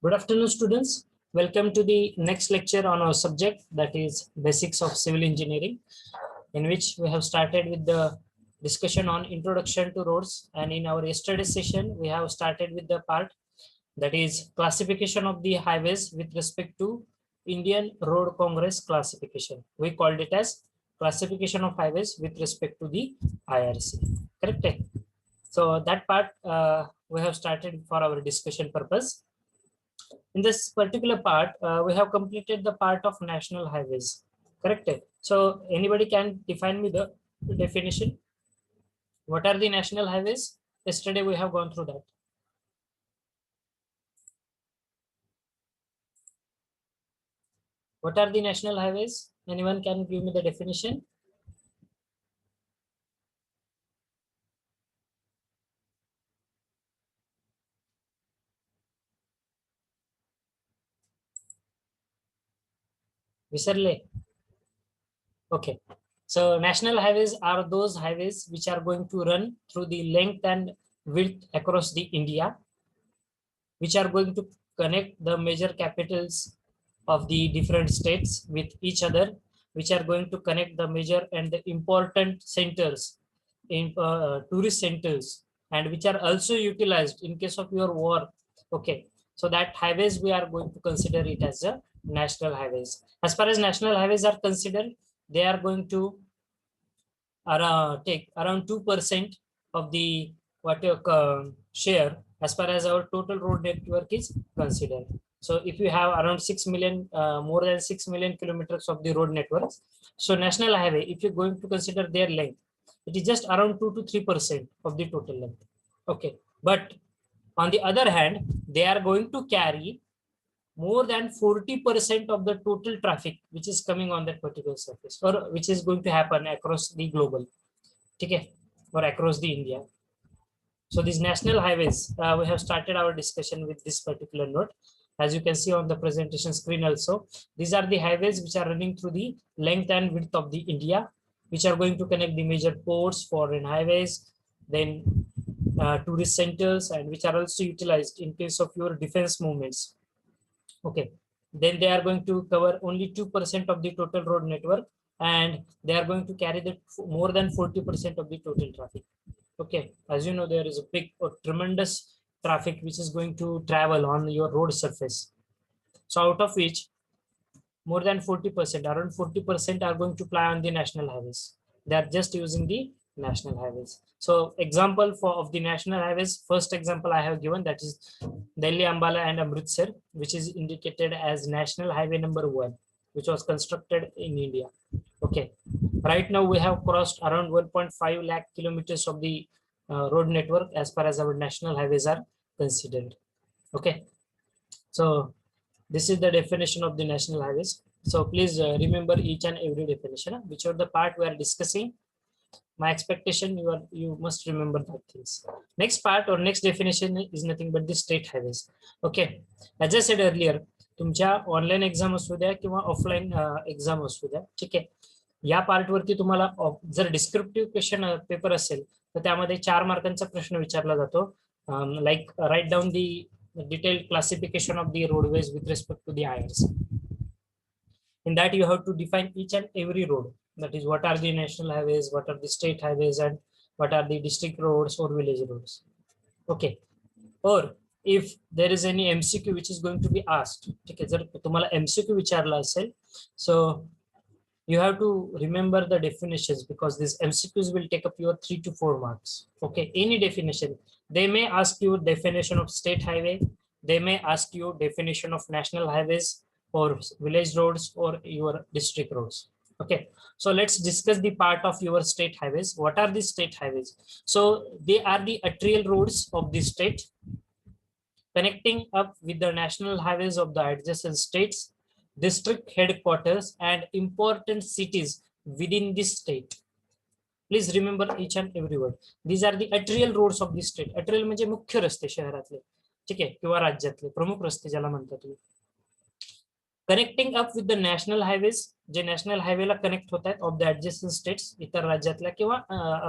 Good afternoon, students. Welcome to the next lecture on our subject, that is Basics of Civil Engineering, in which we have started with the discussion on Introduction to Roads. And in our yesterday session, we have started with the part that is classification of the highways with respect to Indian Road Congress classification. We called it as classification of highways with respect to the IRC. Correct? So that part we have started for our discussion purpose. In this particular part, we have completed the part of national highways. Correct? So anybody can define me the definition. What are the national highways? Yesterday we have gone through that. What are the national highways? Anyone can give me the definition? Visarle. Okay. So national highways are those highways which are going to run through the length and width across the India, which are going to connect the major capitals of the different states with each other, which are going to connect the major and the important centers in tourist centers, and which are also utilized in case of your war. Okay, so that highways we are going to consider it as a national highways. As far as national highways are considered, they are going to take around 2% of the what share as far as our total road network is considered. So if you have around 6 million, more than 6 million kilometers of the road networks, so national highway, if you're going to consider their length, it is just around 2 to 3% of the total length. Okay, but on the other hand, they are going to carry more than 40% of the total traffic which is coming on that particular surface, or which is going to happen across the global, okay, or across the India. So these national highways, we have started our discussion with this particular note. As you can see on the presentation screen also, these are the highways which are running through the length and width of the India, which are going to connect the major ports, foreign highways, then tourist centers, and which are also utilized in case of your defense movements. Okay, then they are going to cover only 2% of the total road network, and they are going to carry the more than 40% of the total traffic. Okay, as you know, there is a big or tremendous traffic which is going to travel on your road surface. So out of which more than 40%, around 40% are going to ply on the national highways. They are just using the national highways. So example for of the national highways, first example I have given, that is Delhi, Ambala and Amritsar, which is indicated as national highway number 1, which was constructed in India. Okay, right now we have crossed around 1.5 lakh kilometers of the road network as far as our national highways are considered. Okay, so this is the definition of the national highways. So please remember each and every definition, which are the part we are discussing. My expectation, you must remember that things. Next part or next definition is nothing but the state highways. Okay, as I said earlier, तुमच्या online exam असू द्या किंवा offline exam असू द्या, ठीक आहे, या पार्टवरती तुम्हाला जर डिस्क्रिप्टिव्ह क्वेश्चन पेपर असेल तर त्यामध्ये 4 मार्कांचा प्रश्न विचारला जातो, like write down the detailed classification of the roadways with respect to the IRC. In that you have to define each and every road, that is what are the national highways, what are the state highways, and what are the district roads or village roads. Okay, or if there is any MCQ which is going to be asked, okay, जर तुम्हाला MCQ विचारला असेल, so you have to remember the definitions, because these MCQs will take up your 3 to 4 marks. Okay, any definition. They may ask you definition of state highway. They may ask you definition of national highways or village roads or your district roads. Okay, so let's discuss the part of your state highways. What are the state highways? So they are the arterial roads of the state, connecting up with the national highways of the adjacent states, district headquarters, and important cities within this state. Please remember each and every word. These are the arterial roads of the state. Arterial म्हणजे मुख्य रस्ते शहरातले, ठीक आहे, किंवा राज्यातले प्रमुख रस्ते ज्याला म्हणतात तुम्ही. Connecting up with the national highways, जे नॅशनल हायवेला कनेक्ट होत आहेत ऑफ द ऍडजस्टंट स्टेट्स, इतर राज्यातल्या किंवा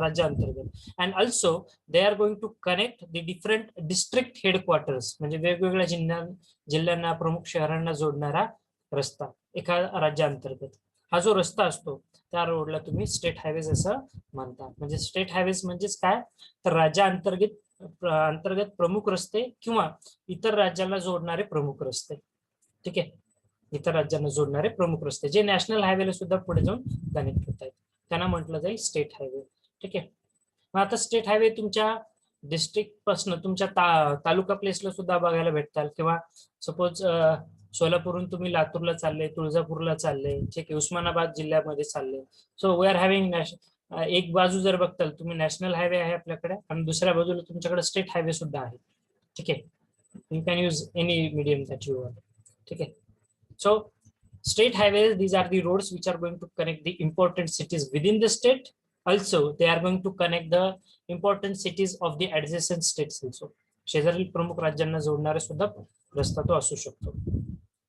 राज्यांतर्गत. And also they are going to connect the different district headquarters, म्हणजे वेगवेगळ्या जिल्ह्यांना प्रमुख शहरांना जोडणारा रस्ता एका राज्यांतर्गत. हा जो रस्ता असतो त्या रोडला तुम्ही स्टेट हायवेज असं म्हणता. म्हणजे स्टेट हायवेज म्हणजेच काय, तर राज्याअंतर्गत प्रमुख रस्ते किंवा इतर राज्यांना जोडणारे प्रमुख रस्ते. ठीक आहे, इतर राज्यांना जोडणारे प्रमुख रस्ते जे नॅशनल हायवेला सुद्धा पुढे जाऊन कनेक्ट होत आहेत, त्यांना म्हटलं जाईल स्टेट हायवे. ठीक आहे, मग आता स्टेट हायवे तुमच्या डिस्ट्रिक्ट पासून तुमच्या तालुका प्लेसला सुद्धा बघायला भेटतात, किंवा सपोज सोलापूरहून तुम्ही लातूरला चालले, तुळजापूरला चालले, ठीक आहे, उस्मानाबाद जिल्ह्यामध्ये चालले. सो वी आर हॅव्हिंग एक बाजू जर बघताल तुम्ही नॅशनल हायवे आहे आपल्याकडे, आणि दुसऱ्या बाजूला तुमच्याकडे स्टेट हायवे सुद्धा आहे. ठीक आहे, you can use any medium that you want. ठीक आहे, so state highways, these are the roads which are going to connect the important cities within the state. Also they are going to connect the important cities of the adjacent states also. शेजारील प्रमुख राज्यांना जोडणारे सुद्धा रस्ता तो असू शकतो.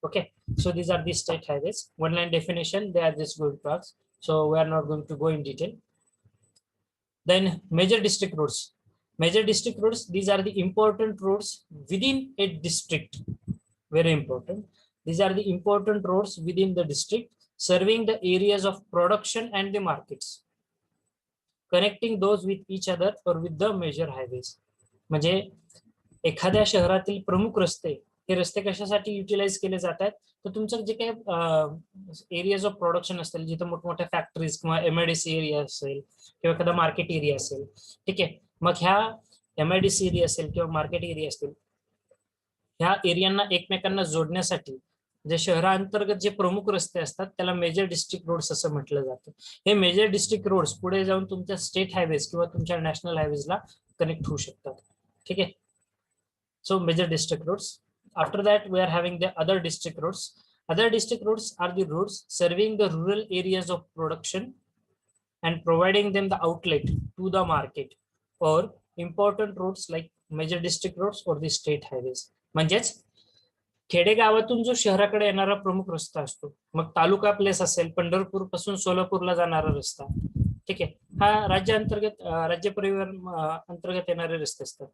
Okay, so these are the state highways. One line definition, they are just going to ask, so we are not going to go in detail. Then major district roads. Major district roads, these are the important roads within a district. Very important. These are the important roads within the district, serving the areas of production and the markets, connecting those with each other or with the major highways. म्हणजे एखाद्या शहरातील प्रमुख रस्ते, हे रस्ते कशासाठी utilise केले जातात, तर तुमचं जे काही एरियाज ऑफ प्रोडक्शन असतील, जिथे मोठमोठ्या फॅक्टरीज किंवा एमआयडीसी एरिया असेल किंवा एखादा मार्केट एरिया असेल. ठीक आहे, मग ह्या एमआयडीसी एरिया असेल किंवा मार्केट एरिया असतील, ह्या एरियांना एकमेकांना जोडण्यासाठी जे शहरांतर्गत जे प्रमुख रस्ते असतात त्याला मेजर डिस्ट्रिक्ट रोड्स असं म्हटलं जातं. हे मेजर डिस्ट्रिक्ट रोड्स पुढे जाऊन तुमच्या स्टेट हायवेज किंवा तुमच्या नॅशनल हायवेजला कनेक्ट होऊ शकतात. ठीक आहे, so major district roads. After that we are having the other district roads. Other district roads are the roads serving the rural areas of production and providing them the outlet to the market, or important roads like major district roads or the state highways. म्हणजेच खेडेगावातून जो शहराकडे येणारा प्रमुख रस्ता असतो, मग तालुका place असेल, पंढरपूर पासून सोलापूरला जाणारा रस्ता. ठीक आहे, हा राज्य परिवहन अंतर्गत येणारे रस्ते असतात.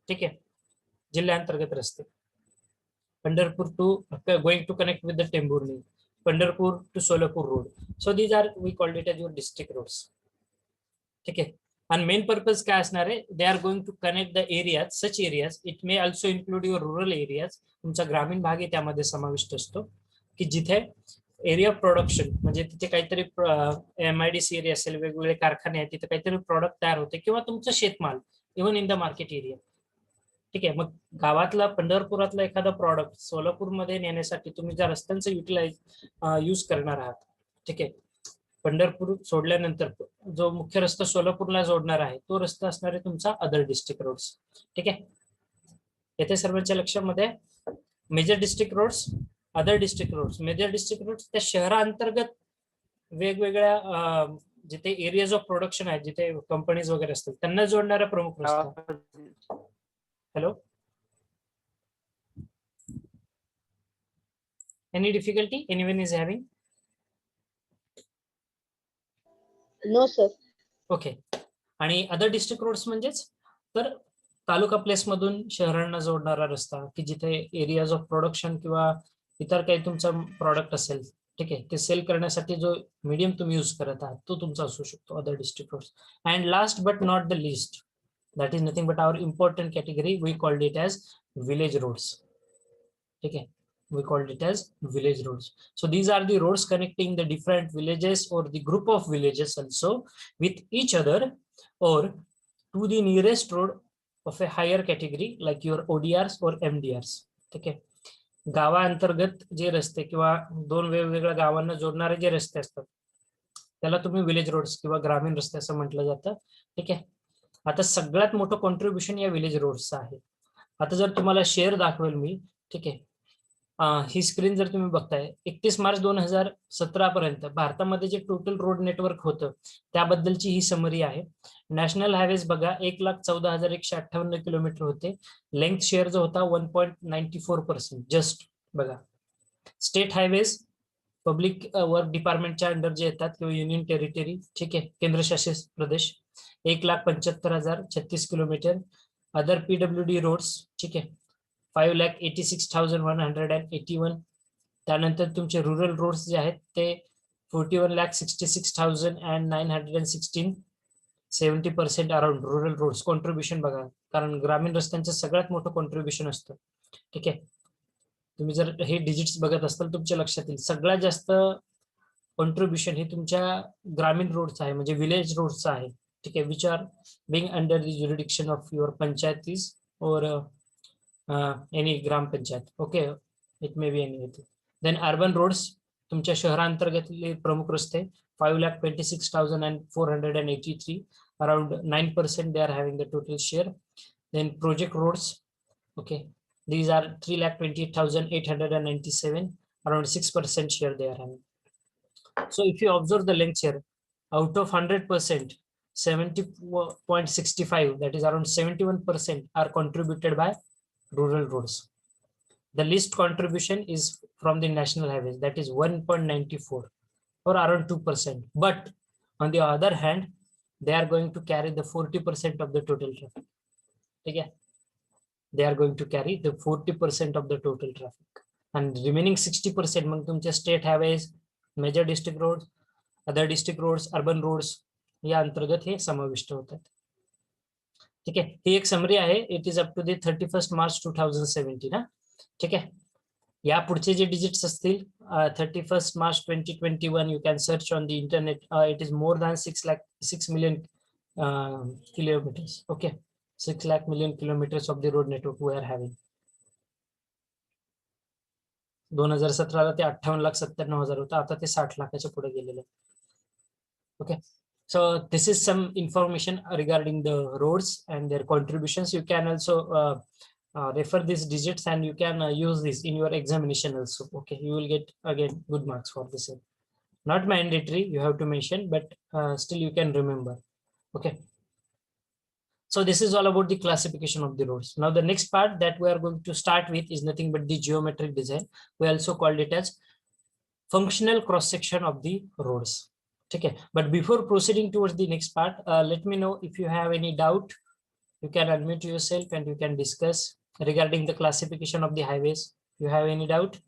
ठीक आहे, जिल्ह्यांतर्गत रस्ते. Pandharpur to going to connect with the Tembhurni, Pandharpur to Solapur road. So these are we called it as your district roads. ठीक आहे, आणि मेन पर्पज काय असणार आहे, they are going to connect the areas, such areas, it may also include your rural areas. तुमचा ग्रामीण भाग त्यामध्ये समाविष्ट असतो, की जिथे एरिया ऑफ प्रोडक्शन, म्हणजे तिथे काहीतरी एमआयडीसी एरिया असेल, वेगवेगळे कारखाने आहेत, तिथे काहीतरी प्रोडक्ट तयार होते, किंवा तुमचं शेतमाल even in the market area. ठीक आहे, मग गावातला पंढरपुरातला एखादा प्रॉडक्ट सोलापूरमध्ये नेण्यासाठी तुम्ही ज्या रस्त्यांचं यूज करणार आहात. ठीक आहे, पंढरपूर सोडल्यानंतर जो मुख्य रस्ता सोलापूरला जोडणार आहे तो रस्ता असणार आहे तुमचा अदर डिस्ट्रिक्ट रोड्स. ठीक आहे, येथे सर्वांच्या लक्षामध्ये major district roads, other district roads. Major district roads त्या शहराअंतर्गत वेगवेगळ्या जिथे एरियाज ऑफ प्रोडक्शन आहेत, जिथे कंपनीज वगैरे असतात, त्यांना जोडणारा प्रमुख रस्ता. Hello? Any difficulty anyone is having? No sir. Okay. आणि अदर डिस्ट्रिक्ट रोड्स म्हणजेच तर तालुका प्लेस मधून शहरांना जोडणारा रस्ता, की जिथे एरियाज ऑफ प्रोडक्शन किंवा इतर काही तुमचा प्रॉडक्ट असेल, ठीक आहे, ते सेल करण्यासाठी जो मीडियम तुम्ही यूज करत आहात तो तुमचा असू शकतो other district roads. And last but not the least, that is nothing but our important category, we called it as village roads. Okay, we called it as village roads. So these are the roads connecting the different villages or the group of villages also with each other, or to the nearest road of a higher category like your ODRs or MDRs. Okay, गावाअंतर्गत जे रस्ते किंवा दोन वेगवेगळ्या गावांना जोडणारे जे रस्ते असतात त्याला तुम्ही विलेज रोड्स किंवा ग्रामीण रस्ते असं म्हटलं जातं. ठीक आहे, आता सगळ्यात मोठं कॉन्ट्रीब्युशन या विलेज रोड्सचं आहे. आता जर तुम्हाला शेअर दाखवेल मी, ठीक आहे, ही स्क्रीन जर तुम्ही बघताय, 31 मार्च 2017 पर्यंत भारतामध्ये जे टोटल रोड नेटवर्क होतं त्याबद्दलची ही समरी आहे. नॅशनल हायवेज बघा 1,14,158 किलोमीटर होते. लेंथ शेअर जो होता 1.94%. जस्ट बघा, स्टेट हायवेज पब्लिक वर्क डिपार्टमेंटच्या अंडर जे येतात किंवा युनियन टेरिटरी, ठीक आहे, केंद्रशासित प्रदेश, 1,75,036 किलोमीटर. अदर PWD रोड्स, ठीक आहे, 5,86,181. त्यानंतर तुमचे रुरल रोड्स जे आहेत ते 41,66,916. 70% अराउंड रुरल रोड्स कॉन्ट्रीब्युशन बघा, कारण ग्रामीण रस्त्यांचं सगळ्यात मोठं कॉन्ट्रीब्युशन असतं. ठीक आहे, तुम्ही जर हे डिजिट्स बघत असताल तुमच्या लक्षात येईल सगळ्यात जास्त कॉन्ट्रीब्युशन हे तुमच्या ग्रामीण रोडचं आहे, म्हणजे विलेज रोडचं आहे. ठीक आहे, which are being under the jurisdiction of your panchayats or any gram panchayat. Okay, it may be any. Then urban roads तुमच्या शहरांतर्गतले प्रमुख रस्ते 5,26,483. Around 9% they are having the total share. Then project roads, okay, these are 3,28,897. Around 6% share they are having. So if you observe the length here, out of 100%, 70.65, that is around 71% are contributed by rural roads. The least contribution is from the national highways, that is 1.94 or around 2%. But on the other hand, they are going to carry the 40% of the total traffic. Okay, they are going to carry the 40% of the total traffic, and remaining 60% मग तुमचे state highways, major district road, other district roads, urban roads या अंतर्गत हे समाविष्ट होतात. ठीक आहे, ही एक समरी आहे. It is up to the 31 March 2017. ठीक आहे, या पुढचे जे डिजिट्स असतील 31 March 2021 you can search on the internet. It is more than 6 million kilometers. Okay, 6 lakh million kilometers of the road network we are having. 2017 ते 58,97,000 होता, आता ते 60 लाखाच्या पुढे गेलेले. Okay, so this is some information regarding the roads and their contributions. You can also refer these digits and you can use this in your examination also. Okay, you will get again good marks for this. Not mandatory you have to mention, but still you can remember. Okay, so this is all about the classification of the roads. Now the next part that we are going to start with is nothing but the geometric design. We also called it as functional cross section of the roads. Okay, but before proceeding towards the next part, let me know if you have any doubt. You can unmute yourself and you can discuss regarding the classification of the highways. You have any doubt?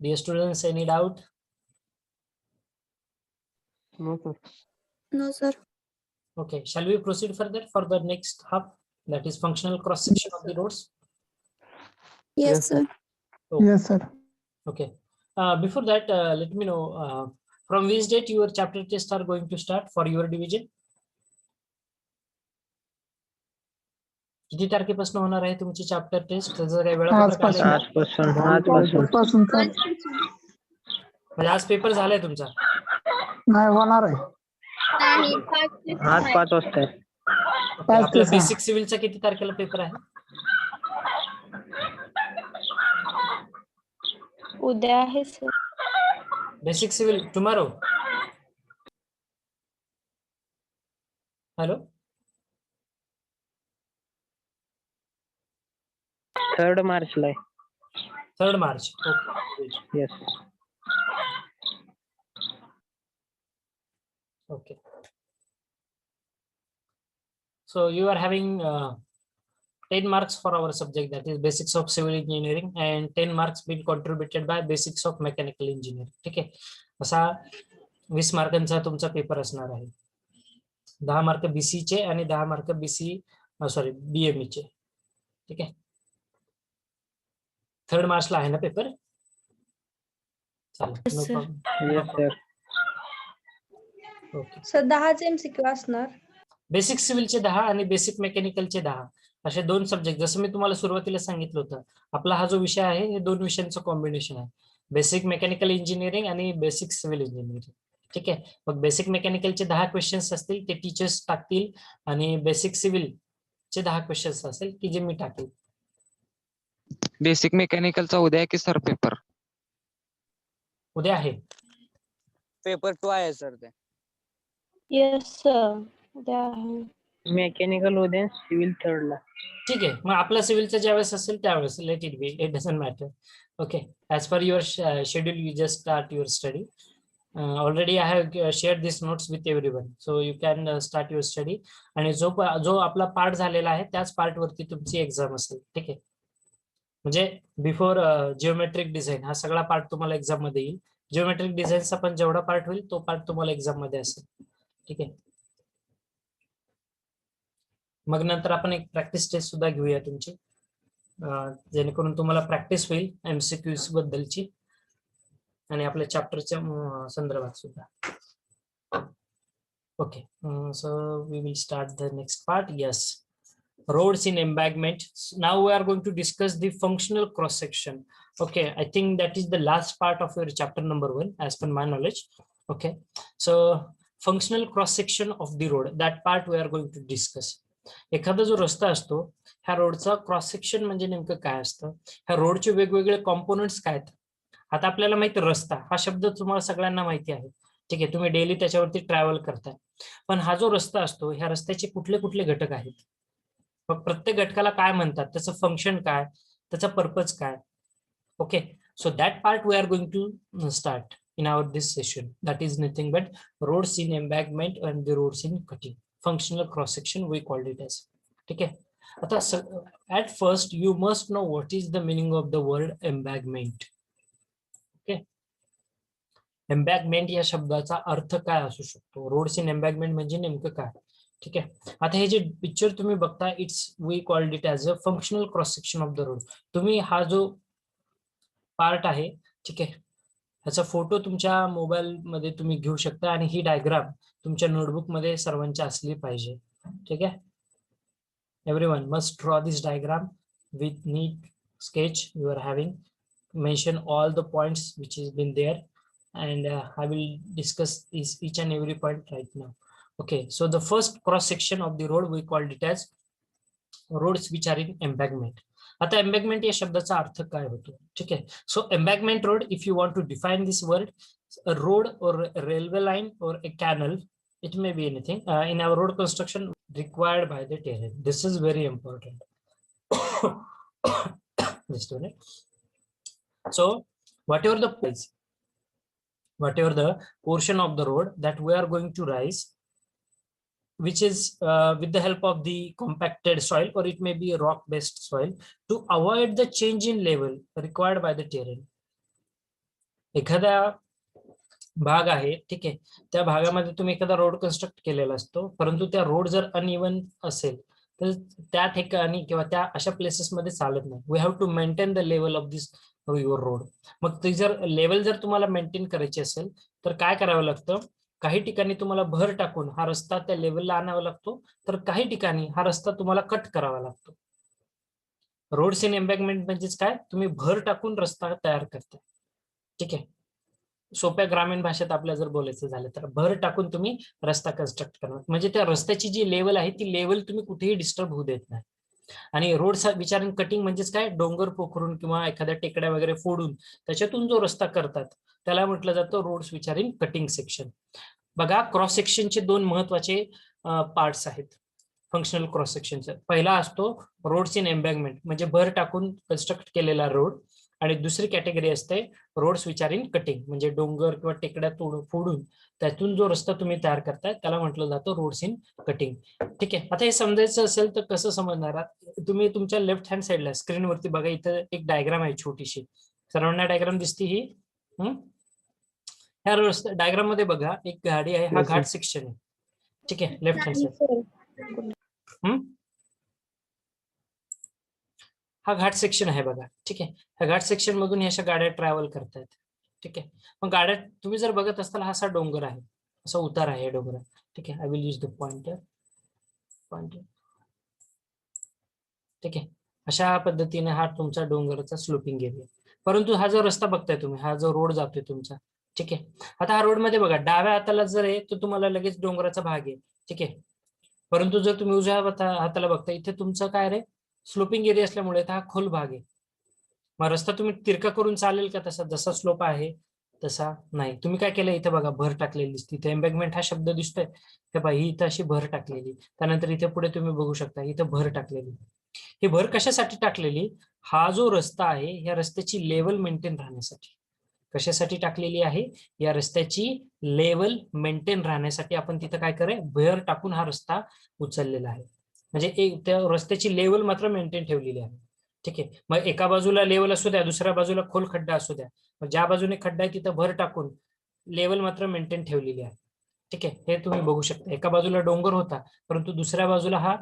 Dear students, any doubt? No, sir. No, sir. Okay, shall we proceed further for the next hub, that is functional cross section of the roads? Yes, sir. Oh, Yes, sir. okay. Before that, let me know from which date your chapter tests are going to start for your division? किती तारखेपासून होणार आहे तुमची chapter taste? त्याचं काही वेळापत्रक आलंय का? आजपासून सर. म्हणजे आज पेपर झालाय तुमचा? नाही होणार आहे. नाही, आज 5 वाजता आहे. Okay, आपला बेसिक सिव्हिलचा किती तारखेला पेपर आहे? उद्या आहे sir. Basic civil tomorrow. Hello, 3rd मार्चला आहे. 3rd March. Okay. Yes. Okay. So you are having 10 marks for our subject, that is basics of civil engineering, and 10 marks being contributed by basics of mechanical engineering. ठीक आहे, असा 20 मार्कांचा तुमचा paper असणार आहे. 10 mark BC चे आणि 10 mark BME चे. ठीक आहे, 3rd मार्चला आहे ना पेपर? चालेल, no problem. Yes, sir. Okay, sir 10 MCQ असणार. बेसिक सिव्हिलचे 10 आणि बेसिक मेकॅनिकलचे 10 असे 2 सब्जेक्ट. जसं मी तुम्हाला सुरुवातीला सांगितलं होतं, आपला हा जो विषय आहे हे 2 विषयांचं कॉम्बिनेशन आहे, बेसिक मेकॅनिकल इंजिनिअरिंग आणि बेसिक सिव्हिल इंजिनिअरिंग. ठीक आहे, मग बेसिक मेकॅनिकलचे 10 क्वेश्चन्स असतील ते टीचर्स टाकतील आणि बेसिक सिव्हिलचे 10 क्वेश्चन्स असेल की जे मी टाकेल. बेसिक मेकॅनिकलचा उद्या आहे की सर पेपर? उद्या आहे. पेपर 2 आहे सर ते. येस सर उद्या आहे. मेकॅनिकल उद्या, सिव्हिल थर्डला. ठीक आहे, मग आपला सिव्हिलचं ज्यावेळेस असेल त्यावेळेस let it be, it doesn't matter. Okay, as per your schedule you just start your study. Already I have share this notes with everyone, so you can start your study. आणि जो आपला पार्ट झालेला आहे त्याच part वरती तुमची exam असेल. ठीक आहे, म्हणजे बिफोर जिओमेट्रिक डिझाईन हा सगळा पार्ट तुम्हाला एक्झाम मध्ये येईल. जिओमेट्रिक डिझाईनचा पण जेवढा पार्ट होईल तो पार्ट तुम्हाला एक्झाम मध्ये असेल. ठीक आहे, मग नंतर आपण एक प्रॅक्टिस टेस्ट सुद्धा घेऊया तुमची, जेणेकरून तुम्हाला प्रॅक्टिस होईल एमसीक्यूज बद्दलची आणि आपल्या चॅप्टरच्या संदर्भात सुद्धा. Okay, so we will start the next part. Yes, roads in embankment. Now we are going to discuss the functional cross section. Okay, I think that is the last part of your chapter number 1 as per my knowledge. Okay, so functional cross section of the road, that part we are going to discuss. एखादा जो रस्ता असतो ह्या रोडचा cross section म्हणजे नेमकं काय असतं, ह्या रोडचे वेगवेगळे कॉम्पोनंट्स काय आहेत. आता आपल्याला माहिती रस्ता हा शब्द तुम्हाला सगळ्यांना माहिती आहे. ठीक आहे, तुम्ही डेली त्याच्यावरती ट्रॅव्हल करताय. पण हा जो रस्ता असतो ह्या रस्त्याचे कुठले कुठले घटक आहेत, मग प्रत्येक घटकाला काय म्हणतात, त्याचं फंक्शन काय, त्याचा पर्पज काय. Okay, so that part we are going to start in our this session. That is nothing but roads in embankment and the roads in cutting, functional cross section we called it as. ठीक आहे, आता at first you must know what is the meaning of the word embankment. Okay, embankment या शब्दाचा अर्थ काय असू शकतो, roads in एम्बॅकमेंट म्हणजे नेमकं काय. ठीक आहे, आता हे जे पिक्चर तुम्ही बघता it's we called it as a functional cross section of the road. तुम्ही हा जो पार्ट आहे, ठीक आहे, ह्याचा फोटो तुमच्या मोबाईल मध्ये तुम्ही घेऊ शकता आणि ही डायग्राम तुमच्या नोटबुक मध्ये सर्वांच्या असली पाहिजे. ठीक आहे, everyone must draw this diagram with neat sketch you are having, mention all the points which is been there and I will discuss each and every point right now. Okay, so the first cross section of the road we called it as roads which are in embankment. आता embankment या शब्दाचा अर्थ काय होतो. ठीक आहे, so embankment road, if you want to define this word, a road or a railway line or a canal, it may be anything in our road construction required by the terrain. This is very important. Just a minute. So whatever the portion of the road that we are going to rise, which is with the help of the compacted soil or it may be a rock based soil, to avoid the change in level required by the terrain. एखादा भाग आहे, ठीक आहे, त्या भागामध्ये तुम्ही एखादा road construct केलेला असतो, परंतु त्या रोड जर अनइवन असेल तर त्या ठिकाणी किंवा त्या अशा प्लेसेस मध्ये चालत नाही. We have to maintain the level of this your road. मग ती जर लेवल जर तुम्हाला मेंटेन करायची असेल तर काय करावं लागतं, काही ठिकाणी तुम्हाला भर टाकून हा रस्ता त्या लेवलला आणावा लागतो, तर काही ठिकाणी हा रस्ता तुम्हाला कट करावा लागतो. रोड्स इन एम्बॅकमेंट म्हणजेच काय, तुम्ही भर टाकून रस्ता तयार करताय. ठीक आहे, सोप्या ग्रामीण भाषेत आपल्या जर बोलायचं झालं तर भर टाकून तुम्ही रस्ता कन्स्ट्रक्ट करणार, म्हणजे त्या रस्त्याची जी लेवल आहे ती लेवल तुम्ही कुठेही डिस्टर्ब होऊ देत नाही. आणि रोड विचार कटिंग म्हणजेच काय, डोंगर पोखरून किंवा एखाद्या टेकड्या वगैरे फोडून त्याच्यातून जो रस्ता करतात त्याला म्हटलं जातं रोड्स विचारिंग कटिंग सेक्शन. बघा, क्रॉस सेक्शनचे दोन महत्वाचे पार्ट्स आहेत फंक्शनल क्रॉस सेक्शनचे. पहिला असतो रोड्स इन एम्बॅकमेंट म्हणजे भर टाकून कन्स्ट्रक्ट केलेला रोड, आणि दुसरी कॅटेगरी असते रोड्स विचारिंग कटिंग म्हणजे डोंगर किंवा टेकड्या फोडून त्यातून जो रस्ता तुम्ही तयार करताय त्याला म्हटलं जातं रोड्स इन कटिंग. ठीक आहे, आता हे समजायचं असेल तर कसं समजणार, तुम्ही तुमच्या लेफ्ट हँड साईडला स्क्रीनवरती बघा, इथं एक डायग्राम आहे छोटीशी, सर्वांना डायग्राम दिसते ही. ह्या डायग्राम मध्ये बघा एक गाडी आहे, हा घाट सेक्शन आहे. ठीक आहे, लेफ्ट हँड साईड हा घाट सेक्शन आहे बघा. ठीक आहे, ह्या घाट सेक्शन मधून ह्या अशा गाड्या ट्रॅव्हल करतायत. ठीक आहे, मग गाड्या तुम्ही जर बघत असताल हा असा डोंगर आहे, असा उतार आहे डोंगर. ठीक आहे, I will use the pointer. ठीक आहे, अशा पद्धतीने हा तुमचा डोंगराचा स्लोपिंग एरिया. परंतु हा जो रस्ता बघताय तुम्ही, हा जो रोड जातोय तुमचा, ठीक आहे, आता हा रोड मध्ये बघा डाव्या हाताला जर आहे तर तुम्हाला लगेच डोंगराचा भाग आहे. ठीक आहे, परंतु जर तुम्ही उजव्या हाताला बघता इथे तुमचं काय रे, स्लोपिंग एरिया असल्यामुळे हा खोल भाग आहे. मग रस्ता तुम्ही तिरका करून चालेल का, तसा जसा स्लोप आहे तसा नाही. तुम्ही काय केलं इथे बघा, भर टाकलेली दिसते. इथे एम्बॅगमेंट हा शब्द दिसतोय हे पहा, ही इथं अशी भर टाकलेली. त्यानंतर इथे पुढे तुम्ही बघू शकता इथं भर टाकलेली. ही भर कशासाठी टाकलेली? हा जो रस्ता आहे या रस्त्याची लेवल मेंटेन राहण्यासाठी. कशासाठी टाकलेली आहे? या रस्त्याची लेवल मेंटेन राहण्यासाठी आपण तिथं काय करे, भर टाकून हा रस्ता उचललेला आहे. म्हणजे त्या रस्त्याची लेवल मात्र मेंटेन ठेवलेली आहे. ठीक आहे. मग एका बाजूला लेवल असू द्या, दुसऱ्या बाजूला खोल खड्डा असू द्या, मग ज्या बाजूने खड्डा आहे तिथं भर टाकून लेवल मात्र मेंटेन ठेवलेली आहे. ठीक आहे. हे तुम्ही बघू शकता. एका बाजूला डोंगर होता, परंतु दुसऱ्या बाजूला हा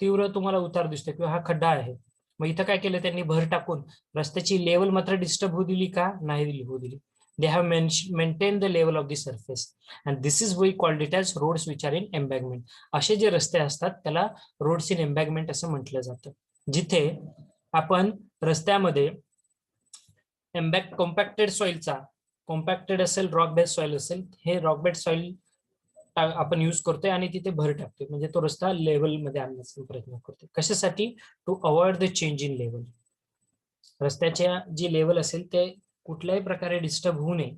तीव्र तुम्हाला उतार दिसतोय किंवा हा खड्डा आहे. मग इथं काय केलं त्यांनी, भर टाकून रस्त्याची लेवल मात्र डिस्टर्ब होऊ दिली का? नाही होऊ दिली. They have maintained the level of the surface and this is we called it as roads which are in embankment. असे जे रस्ते असतात त्याला roads in embankment असं म्हटलं जातं. जिथे आपण रस्त्यामध्ये कॉम्पॅक्टेड सॉइलचा, कॉम्पॅक्टेड असेल, रॉक बेस्ड सॉइल असेल, हे रॉक बेस्ड सॉइल आपण यूज करतोय आणि तिथे भर टाकतोय. म्हणजे तो रस्ता लेवल मध्ये आणण्याचा प्रयत्न करतोय. कशासाठी? To avoid the change in level. रस्त्याच्या जी लेवल असेल ते कुठल्याही प्रकारे डिस्टर्ब होऊ नये,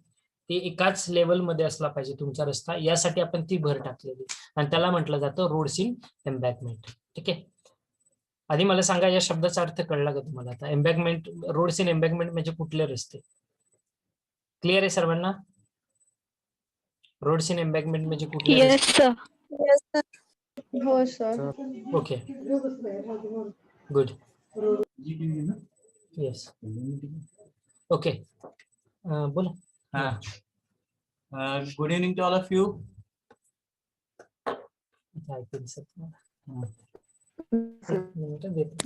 ते एकाच लेवल मध्ये असला पाहिजे तुमचा रस्ता, यासाठी आपण ती भर टाकलेली आणि त्याला म्हटलं जातं रोड्स इन एम्बॅकमेंट. ठीक आहे. आधी मला सांगा या शब्दाचा अर्थ कळला का तुम्हाला? आता एम्बॅकमेंट, रोड्स इन एम्बॅकमेंट म्हणजे कुठले रस्ते? क्लिअर आहे सर्वांना? रोड्स इन एम्बॅकमेंट म्हणजे कुठले रस्ते? हो sir. Okay, good. Yes, okay. बोला. Good evening to all of you.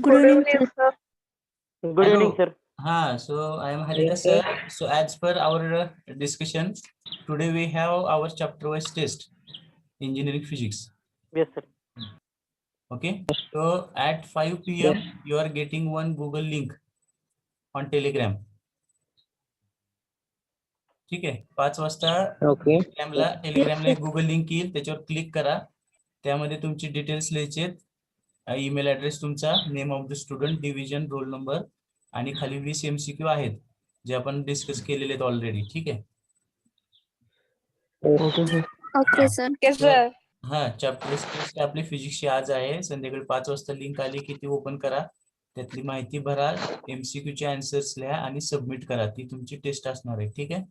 Good evening sir. Good evening, sir. So I am Haridas sir. So as per our discussion, today we have our chapter wise test, engineering physics. Yes, sir. Okay. So at 5 p.m. you are getting one Google link on Telegram. ठीक आहे. 5 वाजता Okay. टेलिग्रामला एक Google link येईल, त्याच्यावर click करा. त्यामध्ये तुमची details लिहायचे, ईमेल ऍड्रेस तुमचा, name of the student, division, roll number आणि खाली 20 MCQ आहेत जे आपण डिस्कस केलेले आहेत ऑलरेडी. ठीक आहे. Okay sir. हा, चॅप्टर टेस्ट आपली फिजिक्सची आज आहे. संध्याकाळी 5 वाजता लिंक आली की ती ओपन करा, त्यातली माहिती भरा, MCQ चे आन्सर्स लिहा आणि सबमिट करा. ती तुमची टेस्ट असणार आहे. ठीक आहे.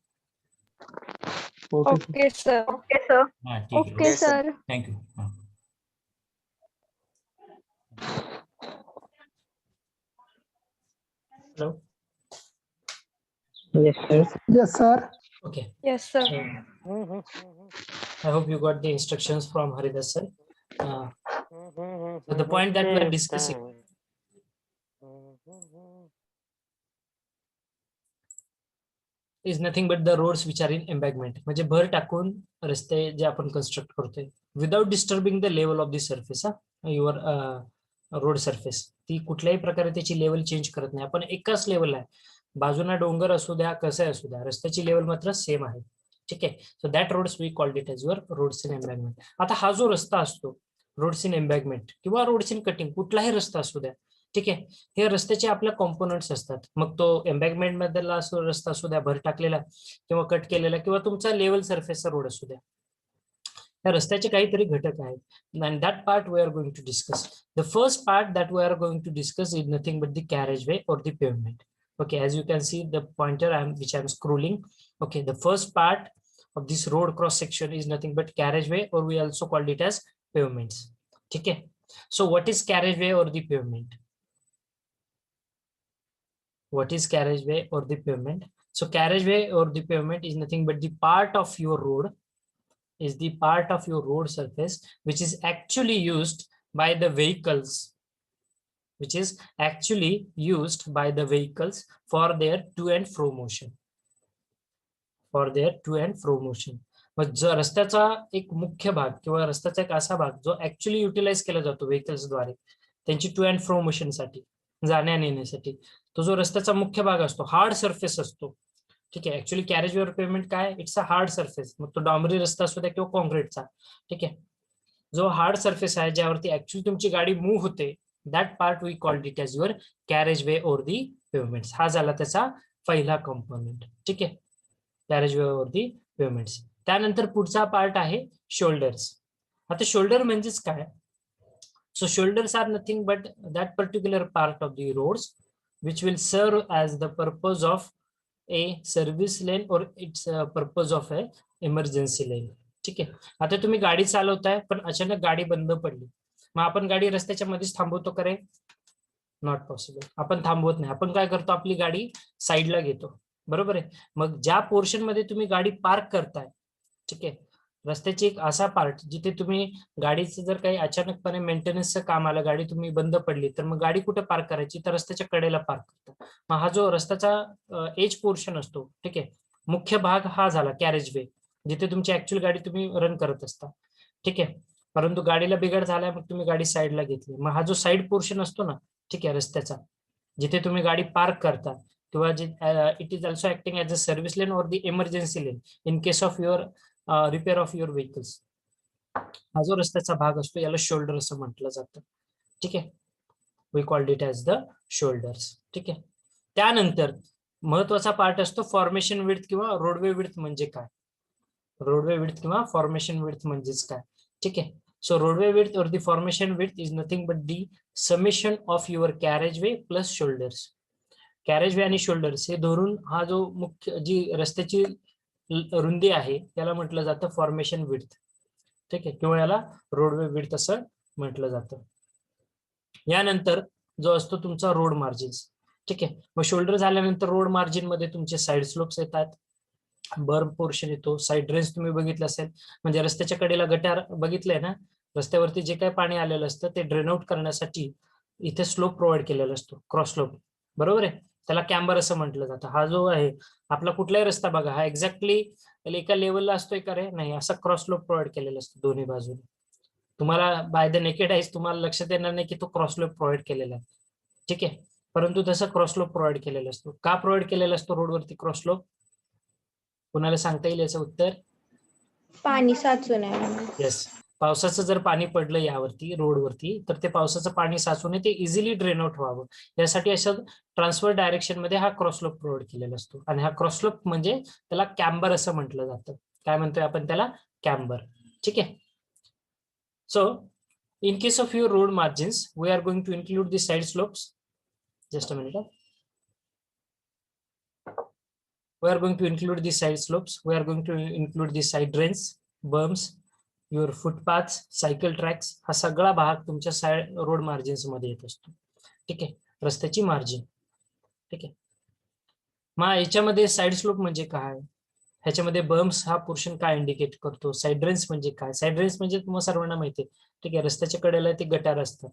Okay sir. हा, ठीक आहे. Okay sir. Thank you. Hello. Yes, sir. Yes, sir. Okay. Yes sir. I hope you got the instructions from Haridas sir. So the point that we are discussing is nothing but the roads which are in embankment. म्हणजे भर टाकून रस्ते जे आपण construct करतोय without disturbing the level of the surface. Your road surface, ती कुठल्याही प्रकारे त्याची लेवल चेंज करत नाही. आपण एकाच लेवल आहे, बाजूला डोंगर असू द्या, कसं असू द्या, रस्त्याची लेवल मात्र सेम आहे. ठीक आहे. So that roads we called it as your roads in embankment. आता हा जो रस्ता असतो रोड्स इन एम्बॅकमेंट किंवा रोड्स इन कटिंग, कुठलाही रस्ता असू द्या, ठीक आहे, हे रस्त्याचे आपल्या कॉम्पोनंट्स असतात. मग तो एम्बॅकमेंट मधला रस्ता असू द्या, भर टाकलेला किंवा कट केलेला, किंवा तुमचा लेवल सरफेसचा रोड असू द्या, या रस्त्याचे काहीतरी घटक आहेत. and that part we are going to discuss. The first part that we are going to discuss is nothing but the carriageway or the pavement. Okay, as you can see the pointer which I am scrolling. Okay, the first part of this road cross section is nothing but carriageway, or we also called it as pavements. Okay, so what is carriageway or the pavement? What is carriageway or the pavement? So carriageway or the pavement is nothing but the part of your road, is the part of your road surface which is actually used by the vehicles, which is actually used by the vehicles for their to and fro motion, for their to and fro motion. मग जो रस्त्याचा एक मुख्य भाग किंवा रस्त्याचा एक असा भाग जो ऍक्च्युअली युटिलाइज केला जातो व्हेकल्स द्वारे त्यांची टू अँड फ्रो मोशन साठी, जाण्या येण्यासाठी, तो जो रस्त्याचा मुख्य भाग असतो हार्ड सरफेस असतो. ठीक आहे. ऍक्च्युअली कॅरेजवे पेमेंट काय, इट्स अ हार्ड सरफेस. मग तो डांबरी रस्ता असू द्या किंवा कॉन्क्रीटचा. ठीक आहे. जो हार्ड सरफेस आहे ज्यावरती ऍक्च्युअली तुमची गाडी मूव्ह होते, that part we called it as your carriageway or the pavements. हा झाला त्याचा पहिला कंपोनेंट. ठीक आहे. कॅरेजवे वरती पेमेंट्स. त्यानंतर पुढचा पार्ट आहे शोल्डर्स. आता शोल्डर म्हणजेच काय? So shoulders are nothing but that particular part of the roads which will serve as the purpose of a service lane or its purpose of a emergency lane. ठीक आहे. आता तुम्ही गाडी चालवताय पण अचानक गाडी बंद पडली, मग आपण गाडी रस्त्याच्या मध्येच थांबवतो करे? Not possible. आपण थांबवत नाही. आपण काय करतो? आपली गाडी साईडला घेतो. बरोबर आहे. मग ज्या पोर्शन मध्ये तुम्ही गाडी पार्क करताय, ठीक आहे, रस्त्याची एक असा पार्ट जिथे तुम्ही गाडीचं जर काही अचानकपणे मेंटेनन्सचं काम आलं, गाडी तुम्ही बंद पडली, तर मग गाडी कुठे पार्क करायची? तर रस्त्याच्या कडेला पार्क करता. मग हा जो रस्त्याचा एज पोर्शन असतो, ठीक आहे, मुख्य भाग हा झाला कॅरेज वे, जिथे तुमची ऍक्च्युअल गाडी तुम्ही रन करत असता. ठीक आहे. परंतु गाडीला बिघाड झालाय, मग तुम्ही गाडी साईडला घेतली. मग हा जो साईड पोर्शन असतो ना, ठीक आहे, रस्त्याचा, जिथे तुम्ही गाडी पार्क करता, किंवा it is also acting as a service lane or the emergency lane in case of your repair of your vehicles. हा जो रस्त्याचा भाग असतो याला शोल्डर असं म्हटलं जातं. ठीक आहे. We called it as the shoulders. ठीक आहे. त्यानंतर महत्वाचा पार्ट असतो फॉर्मेशन विड्थ किंवा रोडवे विड्थ म्हणजे काय? रोडवे विड्थ किंवा फॉर्मेशन विड्थ म्हणजेच काय? ठीक आहे. So roadway width or the formation width is nothing but the summation of your carriage way plus shoulders. Carriage way आणि शोल्डर्स हे धरून हा जो मुख्य जी रस्त्याची रुंदी आहे त्याला म्हटलं जातं फॉर्मेशन विड्थ. ठीक आहे. किंवा याला रोडवे विड्थ असं म्हटलं जातं. यानंतर जो असतो तुमचा रोड मार्जिन्स. ठीक आहे. मग शोल्डर झाल्यानंतर रोड मार्जिन मध्ये तुमचे साईड स्लोप्स येतात, बर्म पोर्शन येतो, साईड ड्रेन्स तुम्ही बघितलं असेल, म्हणजे रस्त्याच्या कडेला गटार बघितलंय ना, रस्त्यावरती जे काही पाणी आलेलं असतं ते ड्रेन आउट करण्यासाठी इथे स्लोप प्रोव्हाइड केलेला असतो, क्रॉस स्लोप. बरोबर आहे. त्याला कॅम्बर असं म्हटलं जातं. हा जो आहे आपला कुठलाही रस्ता बघा, हा एक्झॅक्टली एका लेवलला असतोय का रे? नाही, असा क्रॉस स्लोप प्रोव्हाइड केलेला असतो दोन्ही बाजूने. तुम्हाला बाय द नेकेड आईज तुम्हाला लक्षात येणार नाही की तो क्रॉस स्लोप प्रोव्हाइड केलेला आहे. ठीक आहे. परंतु तसा क्रॉस स्लोप प्रोव्हाइड केलेला असतो. का प्रोव्हाइड केलेला असतो रोडवरती क्रॉस स्लोप? कुणाला सांगता येईल याचं उत्तर? पाणी साचू नये. येस. पावसाचं जर पाणी पडलं यावरती रोडवरती, तर ते पावसाचं पाणी साचू नये, ते इझिली ड्रेन आउट व्हावं यासाठी असं ट्रान्सफर डायरेक्शन मध्ये हा क्रॉसस्लोप प्रोव्हाइड केलेला असतो. आणि हा क्रॉसस्लोप म्हणजे त्याला कॅम्बर असं म्हटलं जातं. काय म्हणतोय आपण त्याला? कॅम्बर. ठीक आहे. So in case of your road margins we are going to include the side slopes. Just a minute. We are going to include the side slopes. We are going to include the side drains, berms, your footpaths, cycle tracks. हा सगळा भाग तुमच्या side road margins मध्ये येत असतो. ठीक आहे. रस्त्याची मार्जिन. ठीक आहे. मग याच्यामध्ये साइड स्लोप म्हणजे काय? ह्याच्यामध्ये बर्म्स हा पोर्शन काय इंडिकेट करतो? साइड ड्रेन्स म्हणजे काय? साइड ड्रेन्स म्हणजे तुम्हाला सर्वांना माहिती आहे. ठीक आहे. रस्त्याच्या कडेला ते गटार असतात.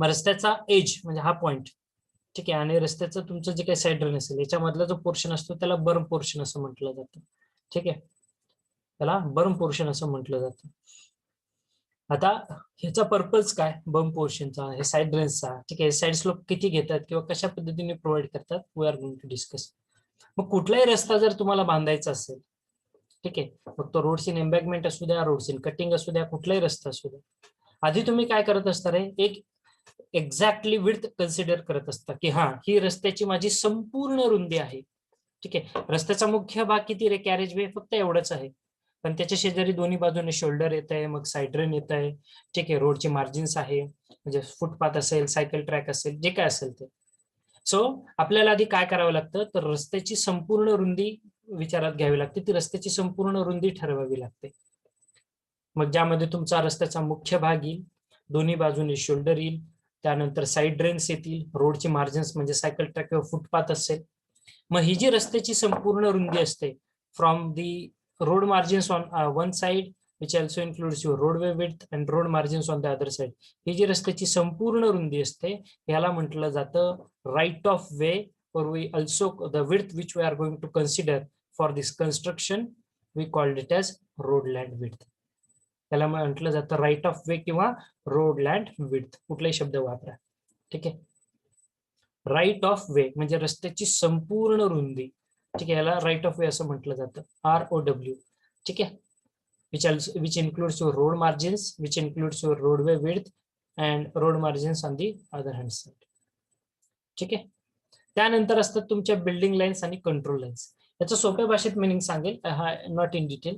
मग रस्त्याचा एज म्हणजे हा पॉइंट. ठीक आहे. आणि रस्त्याचं तुमचं जे काही साइड ड्रेन असेल याच्यामधला जो पोर्शन असतो त्याला बर्म पोर्शन असं म्हटलं जातं. ठीक आहे. त्याला बर्म पोर्शन असं म्हटलं जातं. आता ह्याचा पर्पज काय बर्म पोर्शनचा, हे साइड ड्रेन्सचा? ठीक आहे. साइड स्लोप किती घेतात किंवा कशा पद्धतीने प्रोव्हाइड करतात, we are going to discuss. मग कुठलाही रस्ता जर तुम्हाला बांधायचा असेल, ठीक आहे, मग तो रोड्स इन एम्बॅकमेंट असू द्या, रोड्स इन कटिंग असू द्या, कुठलाही रस्ता असू द्या, आधी तुम्ही काय करत असता रे? एक एक्झॅक्टली विड्थ कन्सिडर करत असता की हा ही रस्त्याची माझी संपूर्ण रुंदी आहे. ठीक आहे. रस्त्याचा मुख्य भाग किती रे? कॅरेज वे फक्त एवढंच आहे, पण त्याच्या शेजारी दोन्ही बाजूने शोल्डर येत आहे, मग साइड ड्रेन येत आहे. ठीक आहे. रोडची मार्जिन्स आहे, म्हणजे फुटपाथ असेल, सायकल ट्रॅक असेल, जे काय असेल ते. सो आपल्याला आधी काय करावं लागतं, तर रस्त्याची संपूर्ण रुंदी विचारात घ्यावी लागते. ती रस्त्याची संपूर्ण रुंदी ठरवावी लागते. मग ज्यामध्ये तुमचा रस्त्याचा मुख्य भाग येईल, दोन्ही बाजूने शोल्डर येईल, त्यानंतर साइड ड्रेन्स येतील, रोडची मार्जिन्स म्हणजे सायकल ट्रॅक किंवा फुटपाथ असेल. मग ही जी रस्त्याची संपूर्ण रुंदी असते from the road margins on one side which also includes your roadway width and road margins on the other side, ही जी रस्त्याची संपूर्ण रुंदी असते याला म्हटलं जातं राईट ऑफ वे, और we also the width which we are going to consider for this construction we called it as road land width. त्याला म्हटलं जातं राईट ऑफ वे किंवा रोड लँड विड्थ, कुठलाही शब्द वापरा. ठीक आहे. राईट ऑफ वे म्हणजे रस्त्याची संपूर्ण रुंदी. ठीक आहे. याला राईट ऑफ वे असं म्हटलं जातं, ROW. ठीक आहे. Which includes your road margins, which includes your roadway width and road margins on the other hand side. ठीक आहे. त्यानंतर असतात तुमच्या बिल्डिंग लाईन्स आणि कंट्रोल लाईन्स. त्याचं सोप्या भाषेत मिनिंग सांगेल, नॉट इन डिटेल.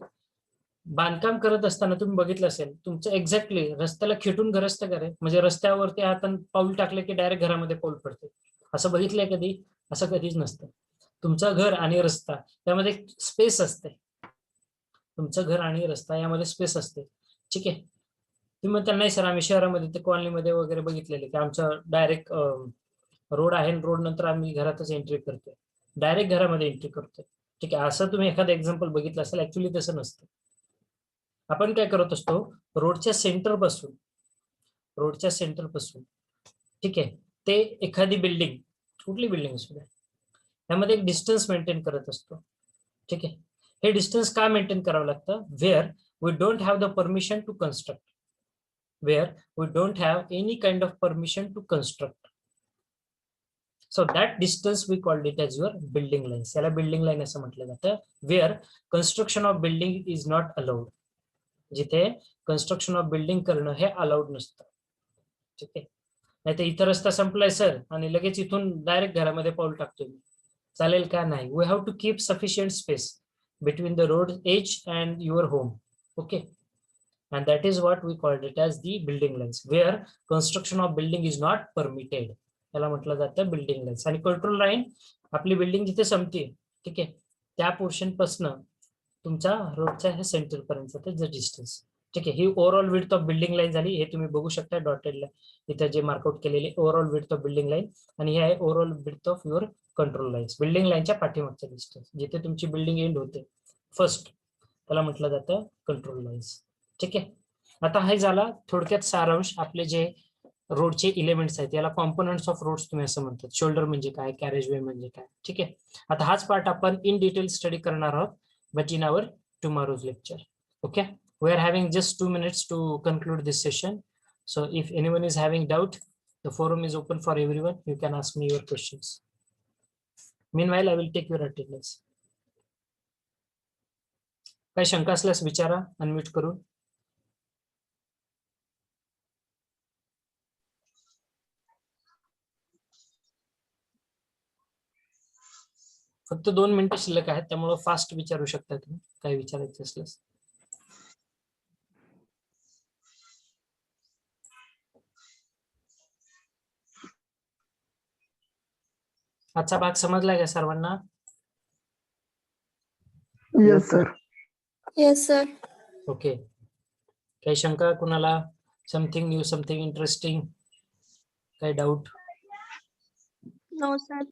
बांधकाम करत असताना तुम्ही बघितलं असेल, तुमचं एक्झॅक्टली रस्त्याला खेटून घर असतं का रे? म्हणजे रस्त्यावरती हातान पाऊल टाकले की डायरेक्ट घरामध्ये पाऊल पडते. असं बघितलंय कधी? असं कधीच नसतं. तुमचं घर आणि रस्ता त्यामध्ये स्पेस असते. तुमचं घर आणि रस्ता यामध्ये स्पेस असते. ठीक आहे. तुम्ही म्हणता नाही सर आम्ही शहरामध्ये ते कॉलनीमध्ये वगैरे बघितलेले की आमचं डायरेक्ट रोड आहे, रोड नंतर आम्ही घरातच एंट्री करतोय, डायरेक्ट घरामध्ये एंट्री करतोय. ठीक आहे. असं तुम्ही एखादं एक्झाम्पल बघितलं असेल. ऍक्च्युली तसं नसतं. आपण काय करत असतो, रोडच्या सेंटर पासून ठीक आहे ते एखादी बिल्डिंग, कुठली बिल्डिंग असू द्या, त्यामध्ये एक डिस्टन्स मेंटेन करत असतो. ठीक आहे. हे डिस्टन्स का मेंटेन करावं लागतं? Where we don't have the permission to construct, where we don't have any kind of permission to construct. So that distance we called it as your building lines. याला building line असं म्हटलं जातं. Where construction of building is not allowed. जिथे construction of building करणं हे allowed नसतं. ठीक आहे. नाही तर इतर रस्ता संपलाय सर आणि लगेच इथून डायरेक्ट घरामध्ये पाऊल टाकतोय, चालेल का? नाही. We have to keep sufficient space between the road edge and your home. Okay. And that is what we called it as the building lines, where construction of building is not permitted. याला म्हटलं जातं building lines. आणि control line आपली building जिथे संपते, ठीक आहे, त्या पोर्शन पासून तुमच्या रोडच्या हे सेंटर पर्यंत डिस्टन्स. ठीक आहे. ही overall width of building line झाली. हे तुम्ही बघू शकता डॉटेड इथे जे मार्कआउट केलेले overall width of building line, आणि हे आहे overall width of your control lines. Building लाईनच्या पाठीमागचा डिस्टन्स जिथे तुमची बिल्डिंग एंड होते फर्स्ट, त्याला म्हटलं जातं कंट्रोल लाईन्स. ठीक आहे. आता हे झाला थोडक्यात सारांश. आपले जे रोडचे इलेमेंट्स आहेत याला कॉम्पोनंट्स ऑफ रोड्स तुम्ही असं म्हणतात. शोल्डर म्हणजे काय, कॅरेजवे म्हणजे काय. ठीक आहे. आता हाच पार्ट आपण इन डिटेल स्टडी करणार आहोत, but in our tomorrow's lecture. Okay. We are having just 2 minutes to conclude this session. So if anyone is having doubt, the forum is open for everyone. You can ask me your questions. Meanwhile I will take your attendance. काही शंका असल्यास विचारा unmute करून. फक्त 2 मिनिटं शिल्लक आहेत, त्यामुळे फास्ट विचारू शकता तुम्ही काय विचारायचं असल्यास. आजचा भाग समजलाय का सर्वांना? Yes sir. Yes sir. Okay. काही शंका कुणाला? समथिंग न्यू, समथिंग इंटरेस्टिंग, काही doubt? No sir.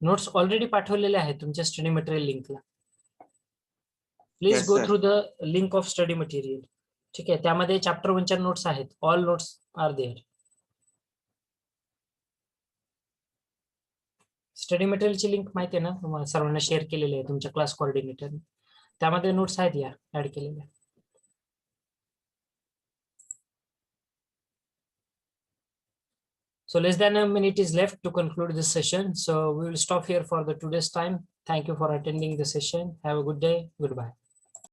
Notes already पाठवलेले आहेत तुमच्या स्टडी मटेरियल लिंकला. Please Yes, go sir. Through the link of study material. ठीक आहे. त्यामध्ये चॅप्टर 1च्या नोट्स आहेत. All notes are there. Study मटेरियलची लिंक माहिती आहे ना तुम्हाला, सर्वांना शेअर केलेली आहे तुमच्या क्लास कोऑर्डिनेटरने. त्यामध्ये नोट्स आहेत या ऍड केलेल्या. So less than a minute is left to conclude this session. So we will stop here for the today's time. Thank you for attending the session. Have a good day. Goodbye.